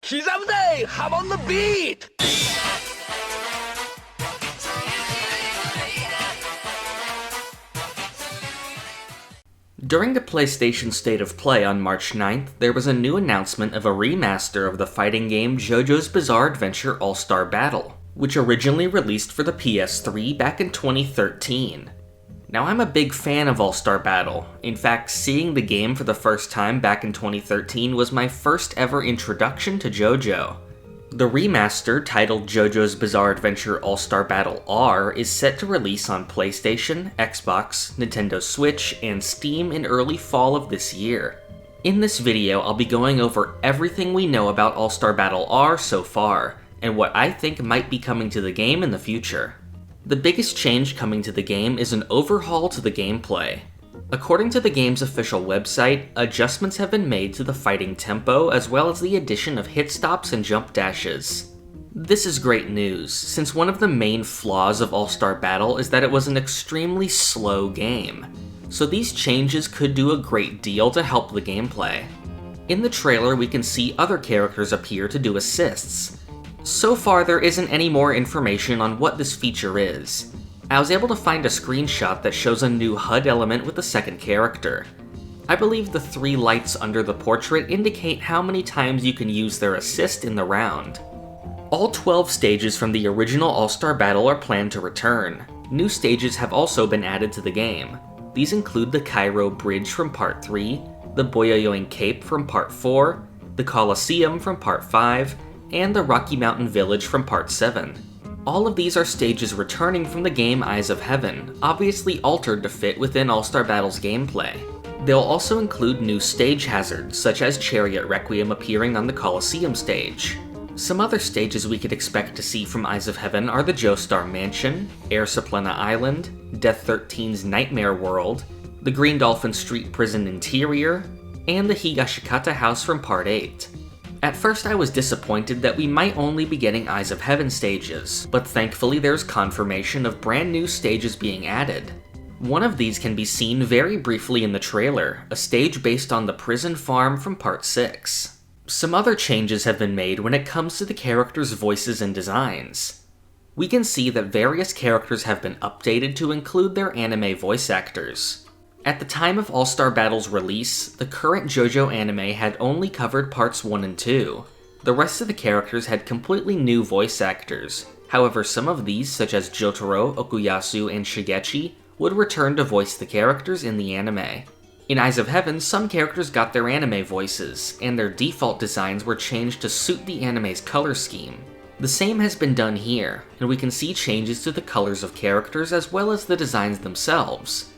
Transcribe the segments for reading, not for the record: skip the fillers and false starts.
기자부대! I'm on the beat! During the PlayStation State of Play on March 9th, there was a new announcement of a remaster of the fighting game JoJo's Bizarre Adventure All-Star Battle, which originally released for the PS3 back in 2013. Now, I'm a big fan of All-Star Battle. In fact, seeing the game for the first time back in 2013 was my first ever introduction to JoJo. The remaster, titled JoJo's Bizarre Adventure All-Star Battle R, is set to release on PlayStation, Xbox, Nintendo Switch, and Steam in early fall of this year. In this video, I'll be going over everything we know about All-Star Battle R so far, and what I think might be coming to the game in the future. The biggest change coming to the game is an overhaul to the gameplay. According to the game's official website, adjustments have been made to the fighting tempo as well as the addition of hit stops and jump dashes. This is great news, since one of the main flaws of All-Star Battle is that it was an extremely slow game, so these changes could do a great deal to help the gameplay. In the trailer, we can see other characters appear to do assists. So far, there isn't any more information on what this feature is. I was able to find a screenshot that shows a new HUD element with the second character. I believe the 3 lights under the portrait indicate how many times you can use their assist in the round. All 12 stages from the original All-Star Battle are planned to return. New stages have also been added to the game. These include the Cairo Bridge from Part 3, the Boyoyoing Cape from Part 4, the Colosseum from Part 5, and the Rocky Mountain Village from Part 7. All of these are stages returning from the game Eyes of Heaven, obviously altered to fit within All-Star Battle's gameplay. They'll also include new stage hazards, such as Chariot Requiem appearing on the Colosseum stage. Some other stages we could expect to see from Eyes of Heaven are the Joestar Mansion, Air Suplena Island, Death 13's Nightmare World, the Green Dolphin Street Prison Interior, and the Higashikata House from Part 8. At first I was disappointed that we might only be getting Eyes of Heaven stages, but thankfully there's confirmation of brand new stages being added. One of these can be seen very briefly in the trailer, a stage based on the prison farm from Part 6. Some other changes have been made when it comes to the characters' voices and designs. We can see that various characters have been updated to include their anime voice actors. At the time of All-Star Battle's release, the current JoJo anime had only covered parts 1 and 2. The rest of the characters had completely new voice actors. However, some of these, such as Jotaro, Okuyasu, and Shigechi, would return to voice the characters in the anime. In Eyes of Heaven, some characters got their anime voices, and their default designs were changed to suit the anime's color scheme. The same has been done here, and we can see changes to the colors of characters as well as the designs themselves.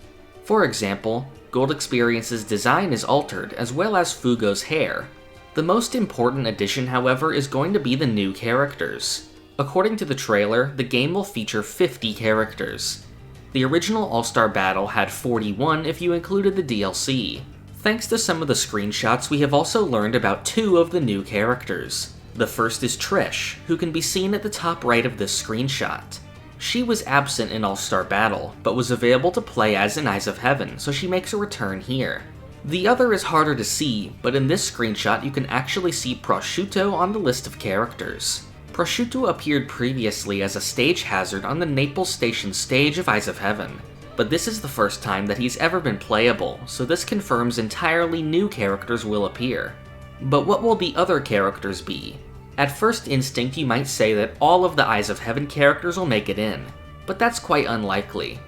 For example, Gold Experience's design is altered, as well as Fugo's hair. The most important addition, however, is going to be the new characters. According to the trailer, the game will feature 50 characters. The original All-Star Battle had 41 if you included the DLC. Thanks to some of the screenshots, we have also learned about 2 of the new characters. The first is Trish, who can be seen at the top right of this screenshot. She was absent in All-Star Battle, but was available to play as in Eyes of Heaven, so she makes a return here. The other is harder to see, but in this screenshot you can actually see Prosciutto on the list of characters. Prosciutto appeared previously as a stage hazard on the Naples Station stage of Eyes of Heaven, but this is the first time that he's ever been playable, so this confirms entirely new characters will appear. But what will the other characters be? At first instinct, you might say that all of the Eyes of Heaven characters will make it in, but that's quite unlikely.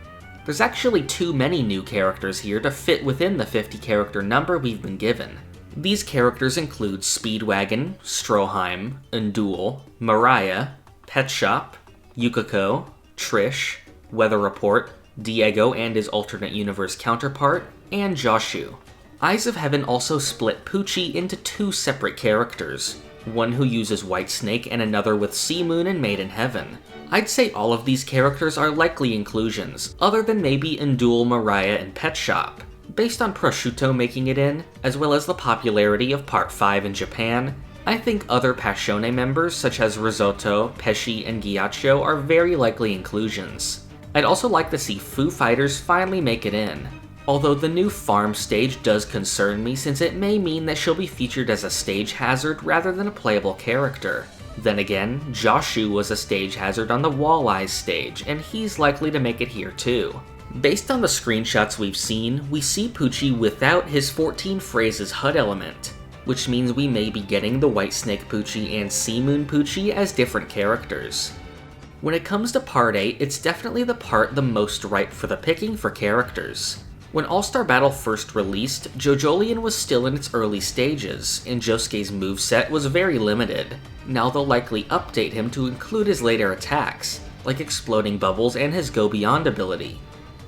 There's actually too many new characters here to fit within the 50 character number we've been given. These characters include Speedwagon, Stroheim, Undul, Mariah, Pet Shop, Yukiko, Trish, Weather Report, Diego and his alternate universe counterpart, and Joshu. Eyes of Heaven also split Poochie into 2 separate characters, one who uses Whitesnake and another with Sea Moon and Maiden Heaven. I'd say all of these characters are likely inclusions, other than maybe Undul, Mariah, and Pet Shop. Based on Prosciutto making it in, as well as the popularity of Part 5 in Japan, I think other Passione members such as Risotto, Pesci, and Ghiaccio are very likely inclusions. I'd also like to see Foo Fighters finally make it in. Although the new farm stage does concern me since it may mean that she'll be featured as a stage hazard rather than a playable character. Then again, Joshu was a stage hazard on the Walleyes stage, and he's likely to make it here too. Based on the screenshots we've seen, we see Poochie without his 14 phrases HUD element, which means we may be getting the Whitesnake Poochie and Seamoon Poochie as different characters. When it comes to Part 8, it's definitely the part the most ripe for the picking for characters. When All-Star Battle first released, JoJolion was still in its early stages, and Josuke's moveset was very limited. Now they'll likely update him to include his later attacks, like exploding bubbles and his Go Beyond ability.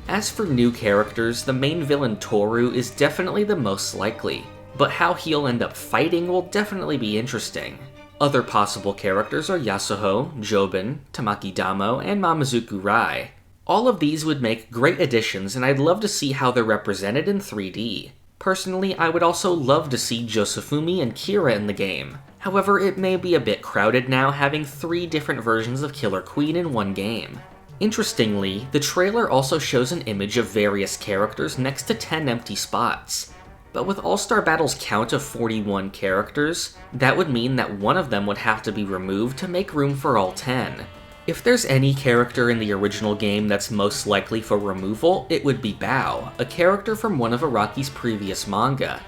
As for new characters, the main villain Toru is definitely the most likely, but how he'll end up fighting will definitely be interesting. Other possible characters are Yasuho, Jobin, Tamaki Damo, and Mamazuku Rai. All of these would make great additions, and I'd love to see how they're represented in 3D. Personally, I would also love to see Josefumi and Kira in the game. However, it may be a bit crowded now having 3 different versions of Killer Queen in one game. Interestingly, the trailer also shows an image of various characters next to 10 empty spots. But with All-Star Battle's count of 41 characters, that would mean that one of them would have to be removed to make room for all 10. If there's any character in the original game that's most likely for removal, it would be Bao, a character from one of Araki's previous manga.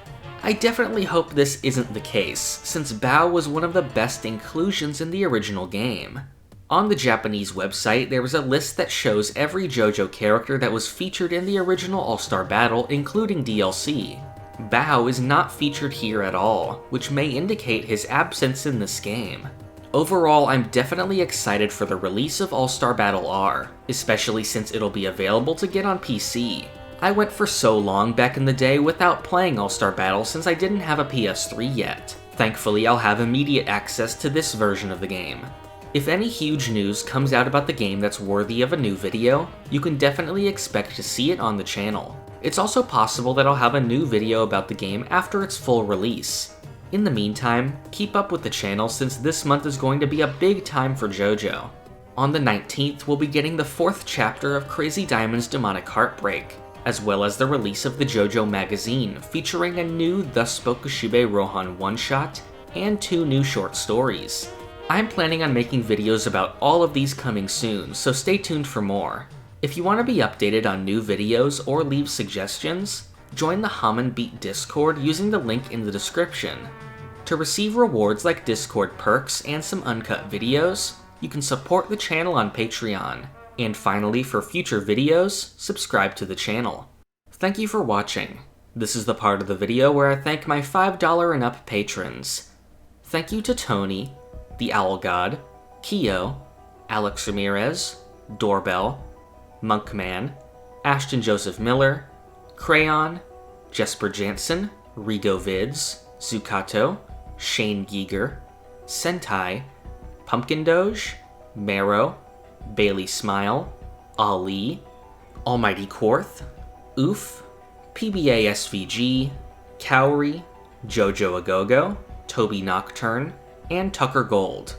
I definitely hope this isn't the case, since Bao was one of the best inclusions in the original game. On the Japanese website, there was a list that shows every JoJo character that was featured in the original All-Star Battle, including DLC. Bao is not featured here at all, which may indicate his absence in this game. Overall, I'm definitely excited for the release of All-Star Battle R, especially since it'll be available to get on PC. I went for so long back in the day without playing All-Star Battle since I didn't have a PS3 yet. Thankfully, I'll have immediate access to this version of the game. If any huge news comes out about the game that's worthy of a new video, you can definitely expect to see it on the channel. It's also possible that I'll have a new video about the game after its full release. In the meantime, keep up with the channel since this month is going to be a big time for JoJo. On the 19th, we'll be getting the 4th chapter of Crazy Diamond's Demonic Heartbreak, as well as the release of the JoJo magazine, featuring a new Thus Spoke Kishibe Rohan one-shot, and 2 new short stories. I'm planning on making videos about all of these coming soon, so stay tuned for more. If you want to be updated on new videos or leave suggestions, join the Hamon Beat Discord using the link in the description. To receive rewards like Discord perks and some uncut videos, you can support the channel on Patreon. And finally, for future videos, subscribe to the channel. Thank you for watching. This is the part of the video where I thank my $5 and up patrons. Thank you to Tony, the Owl God, Keo, Alex Ramirez, Doorbell, Monkman, Ashton Joseph Miller, Crayon, Jesper Jansen, Rigo Vids, Zukato, Shane Giger, Sentai, Pumpkin Doge, Marrow, Bailey Smile, Ali, Almighty Quarth, Oof, PBA SVG, Cowrie, Jojo Agogo, Toby Nocturne, and Tucker Gold.